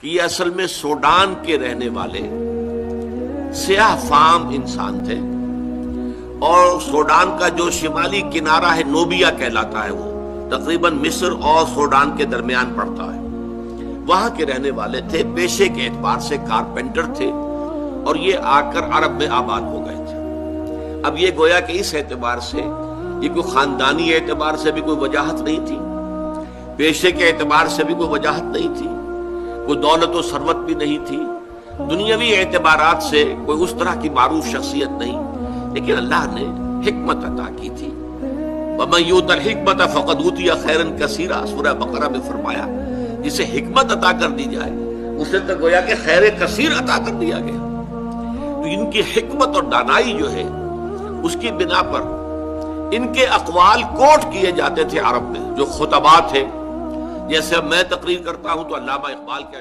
کہ یہ اصل میں سوڈان کے رہنے والے سیاہ فام انسان تھے، اور سوڈان کا جو شمالی کنارہ ہے نوبیا کہلاتا ہے، وہ تقریباً مصر اور سوڈان کے درمیان پڑتا ہے، وہاں کے رہنے والے تھے، پیشے کے اعتبار سے کارپینٹر تھے، اور یہ آ کر عرب میں آباد ہو گئے تھے۔ اب یہ گویا کہ اس اعتبار سے یہ کوئی خاندانی اعتبار سے بھی کوئی وجاہت نہیں تھی، پیشے کے اعتبار سے بھی کوئی وجاہت نہیں تھی، کوئی دولت و ثروت بھی نہیں تھی، دنیاوی اعتبارات سے کوئی اس طرح کی معروف شخصیت نہیں، لیکن اللہ نے حکمت عطا کی تھی۔ وَمَن یُؤْتَ الْحِکْمَةَ فَقَدْ أُوتِیَ خَیْرًا کَثِیرًا، سورہ بقرہ میں فرمایا جسے حکمت عطا کر دی جائے اسے تو گویا کہ خیر کثیر عطا کر دیا گیا۔ تو ان کی حکمت اور دانائی جو ہے اس کی بنا پر ان کے اقوال کوٹ کیے جاتے تھے عرب میں، جو خطبات ہیں، جیسے میں تقریر کرتا ہوں تو علامہ اقبال کے